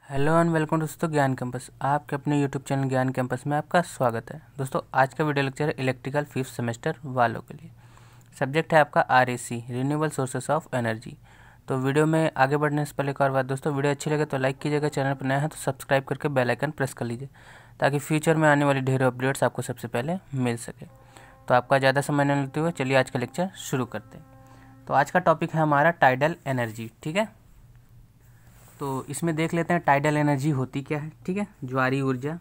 Hello and welcome दोस्तों ज्ञान campus. आपके अपने यूट्यूब चैनल ज्ञान कैंपस में आपका स्वागत है। दोस्तों आज का वीडियो लेक्चर है इलेक्ट्रिकल फिफ्थ सेमेस्टर वालों के लिए। सब्जेक्ट है आपका RAC renewable sources of energy. तो वीडियो में आगे बढ़ने से पहले एक और बात दोस्तों, वीडियो अच्छी लगे तो लाइक कीजिएगा, चैनल पर नया है तो सब्सक्राइब करके बेल आइकन प्रेस कर लीजिए ताकि फ्यूचर में आने वाली ढेरों अपडेट्स आपको सबसे पहले मिल सके। तो आपका ज़्यादा समय न लेते हुए चलिए आज का लेक्चर शुरू करते हैं। तो आज का टॉपिक है हमारा टाइडल एनर्जी। ठीक है, तो इसमें देख लेते हैं टाइडल एनर्जी होती क्या है। ठीक है, ज्वारीय ऊर्जा।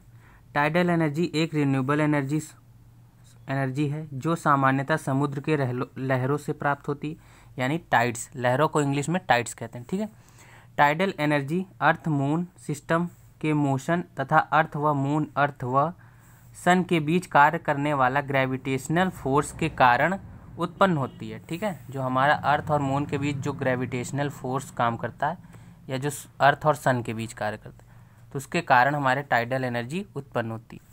टाइडल एनर्जी एक रिन्यूएबल एनर्जी है जो सामान्यतः समुद्र के लहरों से प्राप्त होती, यानी टाइड्स। लहरों को इंग्लिश में टाइड्स कहते हैं। ठीक है, tidal energy earth moon system के मोशन तथा अर्थ व सन के बीच कार्य करने वाला ग्रेविटेशनल फोर्स के कारण उत्पन्न होती है। ठीक है, जो हमारा अर्थ और मून के बीच जो ग्रेविटेशनल फोर्स काम करता है या जो अर्थ और सन के बीच कार्य करता है, तो उसके कारण हमारे टाइडल एनर्जी उत्पन्न होती है।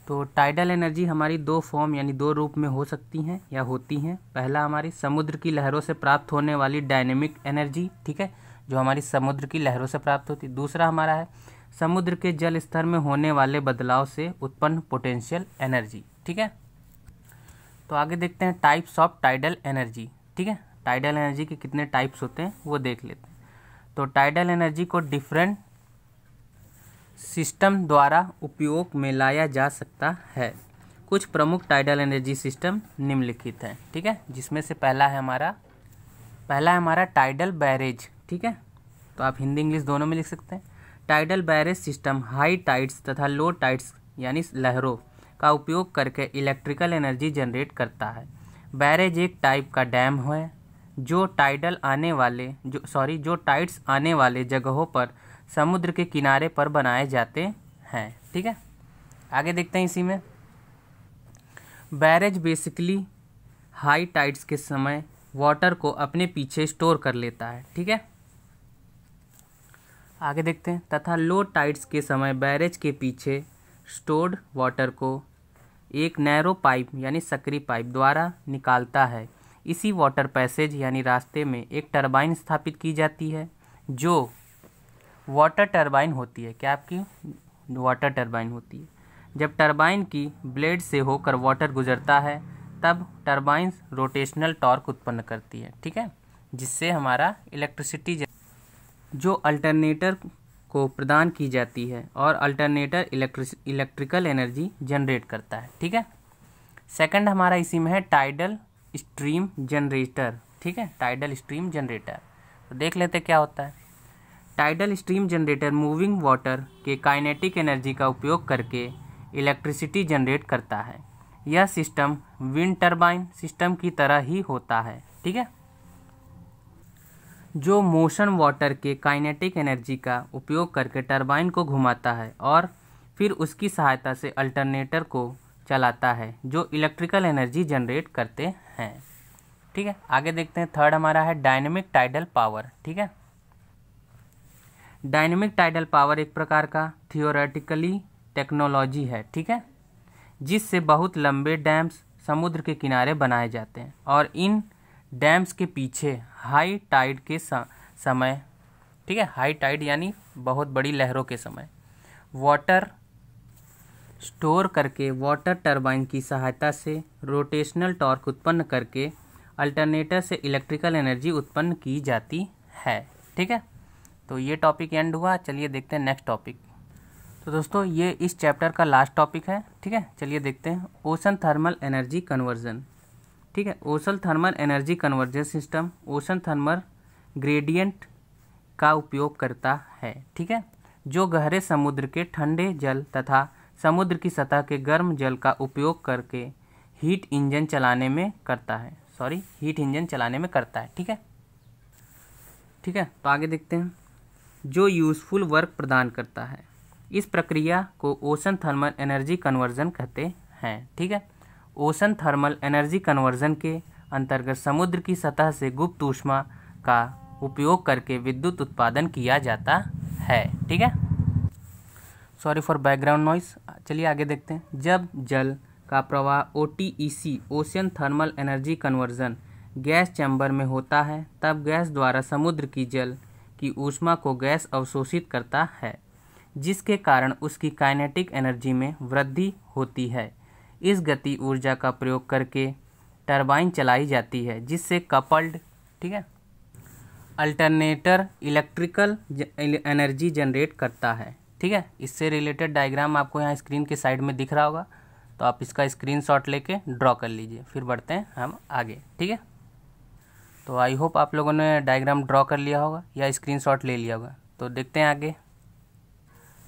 तो टाइडल एनर्जी हमारी दो फॉर्म यानी दो रूप में हो सकती हैं या होती हैं। पहला हमारी समुद्र की लहरों से प्राप्त होने वाली डायनेमिक एनर्जी, ठीक है, जो हमारी समुद्र की लहरों से प्राप्त होती है। दूसरा हमारा है समुद्र के जल स्तर में होने वाले बदलाव से उत्पन्न पोटेंशियल एनर्जी। ठीक है, तो आगे देखते हैं टाइप्स ऑफ टाइडल एनर्जी। ठीक है, टाइडल एनर्जी के कितने टाइप्स होते हैं वो देख लेते हैं। तो टाइडल एनर्जी को डिफरेंट सिस्टम द्वारा उपयोग में लाया जा सकता है। कुछ प्रमुख टाइडल एनर्जी सिस्टम निम्नलिखित हैं। ठीक है, जिसमें से पहला है हमारा टाइडल बैरेज। ठीक है, तो आप हिंदी इंग्लिश दोनों में लिख सकते हैं। Tidal barrage system high tides तथा लो टाइड्स यानी लहरों का उपयोग करके इलेक्ट्रिकल एनर्जी जनरेट करता है। बैरेज एक टाइप का डैम है जो टाइड्स आने वाले जगहों पर समुद्र के किनारे पर बनाए जाते हैं। ठीक है, आगे देखते हैं इसी में। बैरेज बेसिकली हाई टाइड्स के समय वाटर को अपने पीछे स्टोर कर लेता है। ठीक है, आगे देखते हैं। तथा लो टाइड्स के समय बैरेज के पीछे स्टोर्ड वाटर को एक नैरो पाइप यानी सकरी पाइप द्वारा निकालता है। इसी वाटर पैसेज यानी रास्ते में एक टरबाइन स्थापित की जाती है जो वाटर टरबाइन होती है। क्या आपकी वाटर टरबाइन होती है। जब टरबाइन की ब्लेड से होकर वाटर गुजरता है तब टरबाइन रोटेशनल टॉर्क उत्पन्न करती है। ठीक है, जिससे हमारा इलेक्ट्रिसिटी जो अल्टरनेटर को प्रदान की जाती है और अल्टरनेटर इलेक्ट्रिकल एनर्जी जनरेट करता है। ठीक है, सेकंड हमारा इसी में है टाइडल स्ट्रीम जनरेटर। ठीक है, टाइडल स्ट्रीम जनरेटर तो देख लेते क्या होता है। Tidal stream generator moving water के काइनेटिक एनर्जी का उपयोग करके इलेक्ट्रिसिटी जनरेट करता है। यह सिस्टम विंड टरबाइन सिस्टम की तरह ही होता है। ठीक है, जो मोशन वाटर के काइनेटिक एनर्जी का उपयोग करके टरबाइन को घुमाता है और फिर उसकी सहायता से अल्टरनेटर को चलाता है जो इलेक्ट्रिकल एनर्जी जनरेट करते हैं। ठीक है, आगे देखते हैं। थर्ड हमारा है डायनेमिक टाइडल पावर। ठीक है, डायनेमिक टाइडल पावर एक प्रकार का थियोरेटिकली टेक्नोलॉजी है। ठीक है, जिससे बहुत लंबे डैम्स समुद्र के किनारे बनाए जाते हैं और इन डैम्स के पीछे हाई टाइड के समय, ठीक है, हाई टाइड यानी बहुत बड़ी लहरों के समय वाटर स्टोर करके वाटर टरबाइन की सहायता से रोटेशनल टॉर्क उत्पन्न करके अल्टरनेटर से इलेक्ट्रिकल एनर्जी उत्पन्न की जाती है। ठीक है, तो ये टॉपिक एंड हुआ। चलिए देखते हैं नेक्स्ट टॉपिक। तो दोस्तों ये इस चैप्टर का लास्ट टॉपिक है। ठीक है, चलिए देखते हैं ओशन थर्मल एनर्जी कन्वर्जन। ठीक है, ocean thermal energy conversion system ocean thermal gradient का उपयोग करता है। ठीक है, जो गहरे समुद्र के ठंडे जल तथा समुद्र की सतह के गर्म जल का उपयोग करके हीट इंजन चलाने में करता है। ठीक है, ठीक है, तो आगे देखते हैं। जो यूज़फुल वर्क प्रदान करता है, इस प्रक्रिया को ओशन थर्मल एनर्जी कन्वर्जन कहते हैं। ठीक है, ओशन थर्मल एनर्जी कन्वर्जन के अंतर्गत समुद्र की सतह से गुप्त ऊष्मा का उपयोग करके विद्युत उत्पादन किया जाता है। ठीक है, सॉरी फॉर बैकग्राउंड नॉइस। चलिए आगे देखते हैं। जब जल का प्रवाह OTEC ocean thermal energy conversion gas chamber में होता है तब गैस द्वारा समुद्र की जल की ऊष्मा को गैस अवशोषित करता है। जिसके कारण उसकी काइनेटिक एनर्जी में वृद्धि होती है। इस गति ऊर्जा का प्रयोग करके टरबाइन चलाई जाती है, जिससे कपल्ड, ठीक है, अल्टरनेटर इलेक्ट्रिकल एनर्जी जनरेट करता है। ठीक है, इससे रिलेटेड डायग्राम आपको यहाँ स्क्रीन के साइड में दिख रहा होगा, तो आप इसका स्क्रीनशॉट लेके ड्रॉ कर लीजिए। फिर बढ़ते हैं हम आगे। ठीक है, तो आई होप आप लोगों ने डायग्राम ड्रॉ कर लिया होगा या स्क्रीनशॉट ले लिया होगा। तो देखते हैं आगे।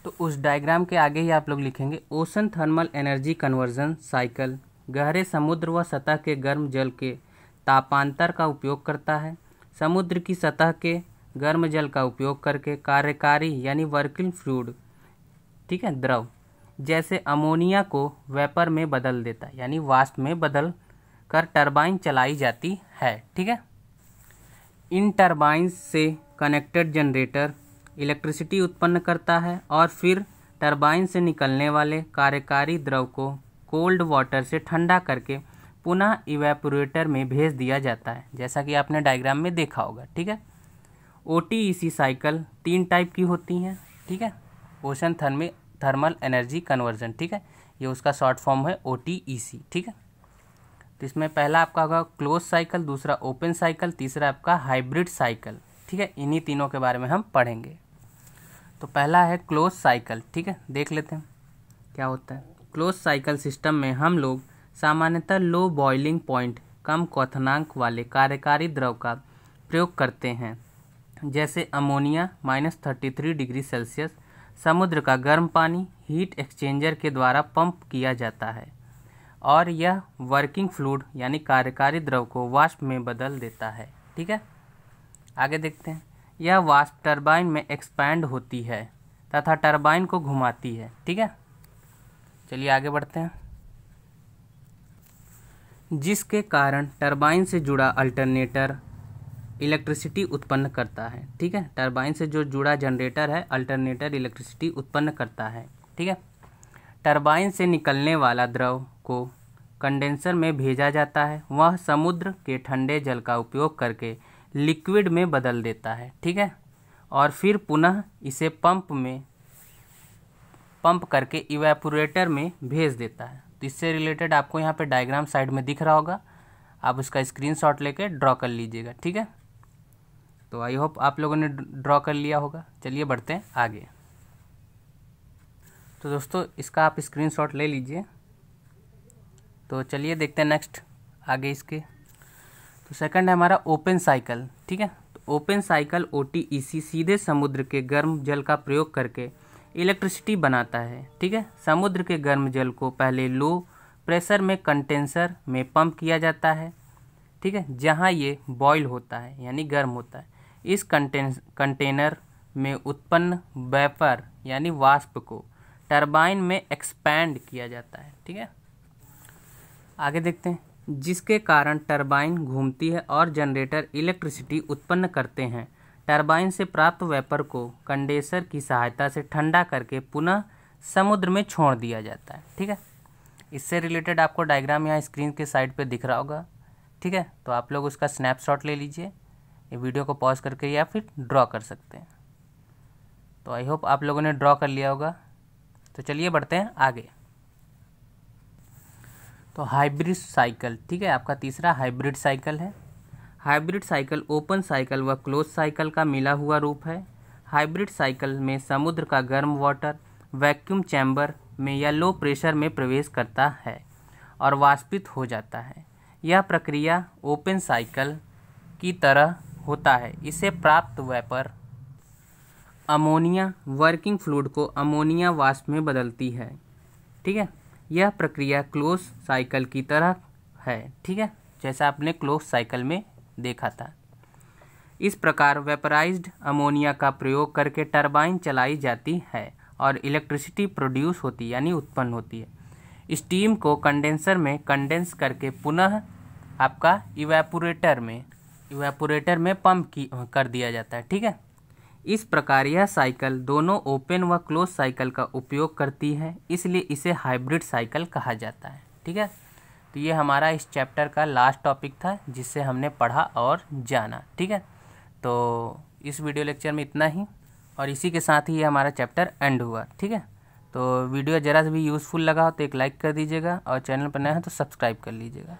तो उस डायग्राम के आगे ही आप लोग लिखेंगे ocean thermal energy conversion cycle गहरे समुद्र व सतह के गर्म जल के तापांतर का उपयोग करता है। समुद्र की सतह के गर्म जल का उपयोग करके कार्यकारी यानी वर्किंग फ्लूइड, ठीक है, द्रव जैसे अमोनिया को वेपर में बदल देता है, यानी वाष्प में बदल कर टरबाइन चलाई जाती है। ठीक है, इन टरबाइन से कनेक्टेड जनरेटर इलेक्ट्रिसिटी उत्पन्न करता है और फिर टरबाइन से निकलने वाले कार्यकारी द्रव को कोल्ड वाटर से ठंडा करके पुनः इवेपोरेटर में भेज दिया जाता है, जैसा कि आपने डायग्राम में देखा होगा। ठीक है, OTEC साइकिल 3 टाइप की होती हैं। ठीक है, ओशन थर्मल एनर्जी कन्वर्जन, ठीक है, ये उसका शॉर्ट फॉर्म है OTEC। ठीक है, तो इसमें पहला आपका होगा क्लोज साइकिल, दूसरा ओपन साइकिल, तीसरा आपका हाइब्रिड साइकिल। ठीक है, इन्हीं तीनों के बारे में हम पढ़ेंगे। तो पहला है क्लोज साइकिल। ठीक है, देख लेते हैं क्या होता है। क्लोज साइकिल सिस्टम में हम लोग सामान्यतः लो बॉइलिंग पॉइंट, कम क्वथनांक वाले कार्यकारी द्रव का प्रयोग करते हैं, जैसे अमोनिया -33 डिग्री सेल्सियस। समुद्र का गर्म पानी हीट एक्सचेंजर के द्वारा पंप किया जाता है और यह वर्किंग फ्लूइड यानी कार्यकारी द्रव को वाष्प में बदल देता है। ठीक है, आगे देखते हैं। यह वाष्प टरबाइन में एक्सपैंड होती है तथा टरबाइन को घुमाती है। ठीक है, चलिए आगे बढ़ते हैं। जिसके कारण टरबाइन से जुड़ा अल्टरनेटर इलेक्ट्रिसिटी उत्पन्न करता है। ठीक है, टरबाइन से जो जुड़ा जनरेटर है अल्टरनेटर इलेक्ट्रिसिटी उत्पन्न करता है। ठीक है, टरबाइन से निकलने वाला द्रव को कंडेंसर में भेजा जाता है, वह समुद्र के ठंडे जल का उपयोग करके लिक्विड में बदल देता है। ठीक है, और फिर पुनः इसे पंप करके इवेपोरेटर में भेज देता है। तो इससे रिलेटेड आपको यहाँ पे डायग्राम साइड में दिख रहा होगा, आप उसका स्क्रीनशॉट लेके ड्रॉ कर लीजिएगा। ठीक है, तो आई होप आप लोगों ने ड्रॉ कर लिया होगा। चलिए बढ़ते हैं आगे। तो दोस्तों इसका आप स्क्रीनशॉट ले लीजिए। तो चलिए देखते हैं नेक्स्ट आगे इसके। तो सेकंड है हमारा ओपन साइकिल। ठीक है, तो ओपन साइकिल OTEC सीधे समुद्र के गर्म जल का प्रयोग करके इलेक्ट्रिसिटी बनाता है। ठीक है, समुद्र के गर्म जल को पहले लो प्रेशर में कंडेंसर में पंप किया जाता है। ठीक है, जहाँ ये बॉयल होता है यानी गर्म होता है। इस कंटेनर में उत्पन्न वेपर यानी वाष्प को टरबाइन में एक्सपैंड किया जाता है। ठीक है, आगे देखते हैं। जिसके कारण टरबाइन घूमती है और जनरेटर इलेक्ट्रिसिटी उत्पन्न करते हैं। टरबाइन से प्राप्त वेपर को कंडेंसर की सहायता से ठंडा करके पुनः समुद्र में छोड़ दिया जाता है। ठीक है, इससे रिलेटेड आपको डायग्राम यहाँ स्क्रीन के साइड पे दिख रहा होगा। ठीक है, तो आप लोग उसका स्नैपशॉट ले लीजिए, ये वीडियो को पॉज करके या फिर ड्रॉ कर सकते हैं। तो आई होप आप लोगों ने ड्रॉ कर लिया होगा। तो चलिए बढ़ते हैं आगे। तो हाइब्रिड साइकिल, ठीक है, आपका तीसरा हाइब्रिड साइकिल है। हाइब्रिड साइकिल ओपन साइकिल व क्लोज साइकिल का मिला हुआ रूप है। हाइब्रिड साइकिल में समुद्र का गर्म वाटर वैक्यूम चैम्बर में या लो प्रेशर में प्रवेश करता है और वाष्पित हो जाता है। यह प्रक्रिया ओपन साइकिल की तरह होता है। इसे प्राप्त वेपर अमोनिया वर्किंग फ्लूइड को अमोनिया वाष्प में बदलती है। ठीक है, यह प्रक्रिया क्लोज साइकिल की तरह है। ठीक है, जैसा आपने क्लोज साइकिल में देखा था। इस प्रकार वेपराइज्ड अमोनिया का प्रयोग करके टरबाइन चलाई जाती है और इलेक्ट्रिसिटी प्रोड्यूस होती यानी उत्पन्न होती है। स्टीम को कंडेंसर में कंडेंस करके पुनः आपका इवेपोरेटर में पंप कर दिया जाता है। ठीक है, इस प्रकार यह साइकिल दोनों ओपन व क्लोज साइकिल का उपयोग करती है, इसलिए इसे हाइब्रिड साइकिल कहा जाता है। ठीक है, तो ये हमारा इस चैप्टर का लास्ट टॉपिक था जिससे हमने पढ़ा और जाना। ठीक है, तो इस वीडियो लेक्चर में इतना ही। और इसी के साथ ही ये हमारा चैप्टर एंड हुआ। ठीक है, तो वीडियो ज़रा सा भी यूज़फुल लगा हो तो एक लाइक कर दीजिएगा, और चैनल पर नए हैं तो सब्सक्राइब कर लीजिएगा,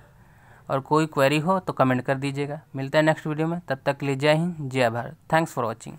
और कोई क्वेरी हो तो कमेंट कर दीजिएगा। मिलता है नेक्स्ट वीडियो में, तब तक के लिए जय हिंद, जय भारत। Thanks for watching.